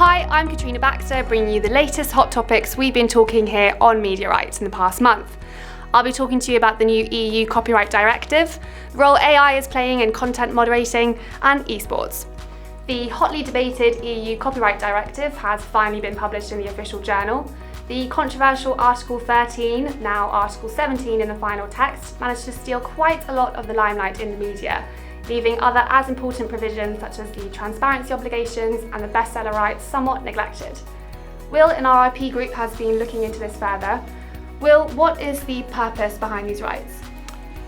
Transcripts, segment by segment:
Hi, I'm Katrina Baxter, bringing you the latest hot topics we've been talking here on MediaBytes in the past month. I'll be talking to you about the new EU Copyright Directive, the role AI is playing in content moderating, and eSports. The hotly debated EU Copyright Directive has finally been published in the official journal. The controversial Article 13, now Article 17 in the final text, managed to steal quite a lot of the limelight in the media, leaving other as important provisions such as the transparency obligations and the bestseller rights somewhat neglected. Will in our IP group has been looking into this further. Will, what is the purpose behind these rights?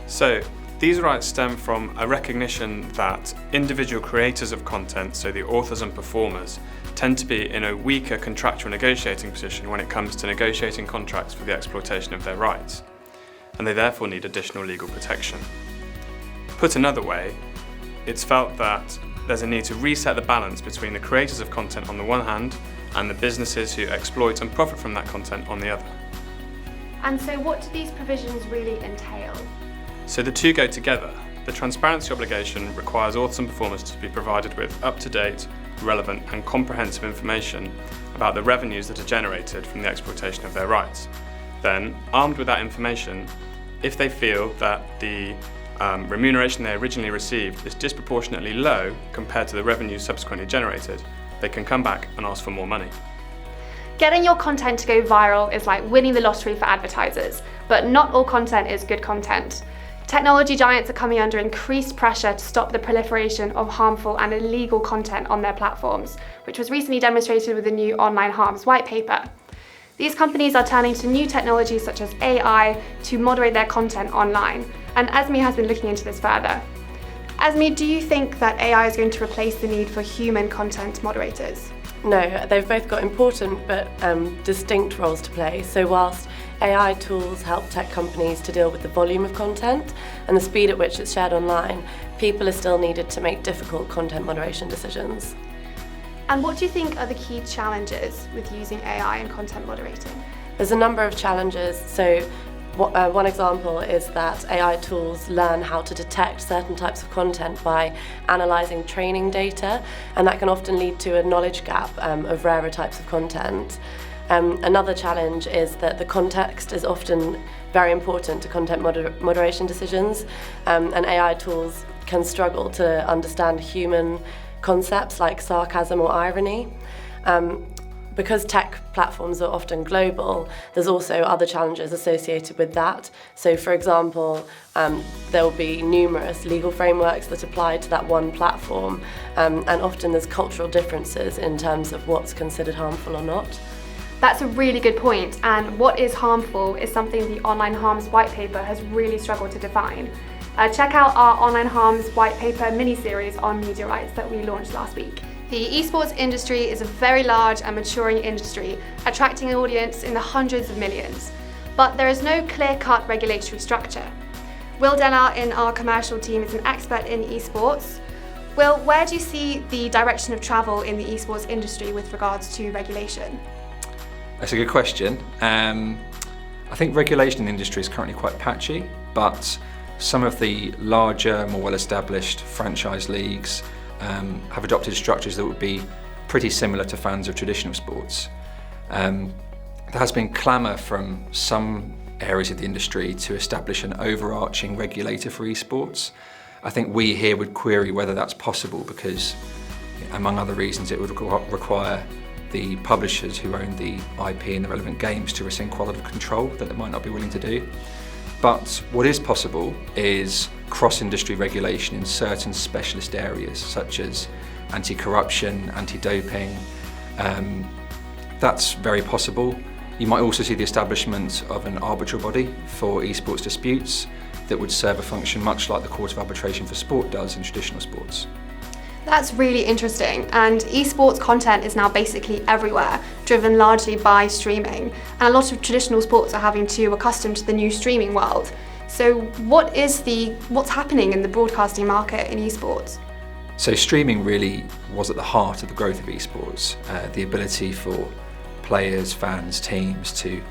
So, these rights stem from a recognition that individual creators of content, so the authors and performers, tend to be in a weaker contractual negotiating position when it comes to negotiating contracts for the exploitation of their rights, and they therefore need additional legal protection. Put another way, it's felt that there's a need to reset the balance between the creators of content on the one hand and the businesses who exploit and profit from that content on the other. And so what do these provisions really entail? So the two go together. The transparency obligation requires authors and performers to be provided with up-to-date, relevant and comprehensive information about the revenues that are generated from the exploitation of their rights. Then, armed with that information, if they feel that the remuneration they originally received is disproportionately low compared to the revenue subsequently generated, they can come back and ask for more money. Getting your content to go viral is like winning the lottery for advertisers, but not all content is good content. Technology giants are coming under increased pressure to stop the proliferation of harmful and illegal content on their platforms, which was recently demonstrated with the new Online Harms White Paper. These companies are turning to new technologies such as AI to moderate their content online, and Esme has been looking into this further. Esme, do you think that AI is going to replace the need for human content moderators? No, they've both got important but distinct roles to play. So whilst AI tools help tech companies to deal with the volume of content and the speed at which it's shared online, people are still needed to make difficult content moderation decisions. And what do you think are the key challenges with using AI in content moderating? There's a number of challenges. So one example is that AI tools learn how to detect certain types of content by analysing training data, and that can often lead to a knowledge gap of rarer types of content. Another challenge is that the context is often very important to content moderation decisions, and AI tools can struggle to understand human concepts like sarcasm or irony. Because tech platforms are often global, there's also other challenges associated with that. So for example, there will be numerous legal frameworks that apply to that one platform, and often there's cultural differences in terms of what's considered harmful or not. That's a really good point, and what is harmful is something the Online Harms White Paper has really struggled to define. Check out our Online Harms White Paper mini-series on MediaBytes that we launched last week. The eSports industry is a very large and maturing industry, attracting an audience in the hundreds of millions. But there is no clear-cut regulatory structure. Will Denner in our commercial team is an expert in eSports. Will, where do you see the direction of travel in the eSports industry with regards to regulation? That's a good question. I think regulation in the industry is currently quite patchy, but some of the larger, more well-established franchise leagues have adopted structures that would be pretty similar to fans of traditional sports. There has been clamour from some areas of the industry to establish an overarching regulator for esports. I think we here would query whether that's possible because, among other reasons, it would require the publishers who own the IP and the relevant games to rescind quality control that they might not be willing to do. But what is possible is cross-industry regulation in certain specialist areas such as anti-corruption, anti-doping. That's very possible. You might also see the establishment of an arbitral body for esports disputes that would serve a function much like the Court of Arbitration for Sport does in traditional sports. That's really interesting, and esports content is now basically everywhere, driven largely by streaming, and a lot of traditional sports are having to accustom to the new streaming world. So what's happening in the broadcasting market in esports? So streaming really was at the heart of the growth of esports. The ability for players, fans, teams to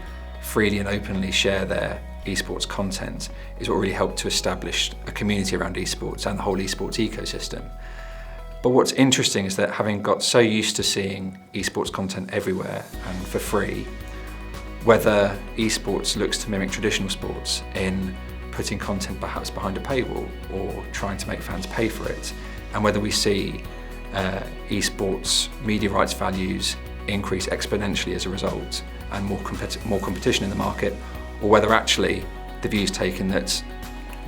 freely and openly share their esports content is what really helped to establish a community around esports and the whole esports ecosystem. But what's interesting is that having got so used to seeing esports content everywhere and for free, whether esports looks to mimic traditional sports in putting content perhaps behind a paywall or trying to make fans pay for it, and whether we see esports media rights values increase exponentially as a result and more competition in the market, or whether actually the view's taken that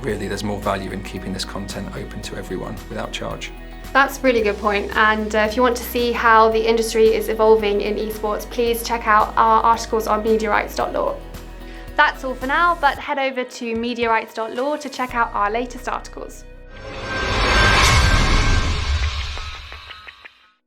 really there's more value in keeping this content open to everyone without charge. That's a really good point, and if you want to see how the industry is evolving in esports, please check out our articles on MediaBytes.law. That's all for now, but head over to MediaBytes.law to check out our latest articles.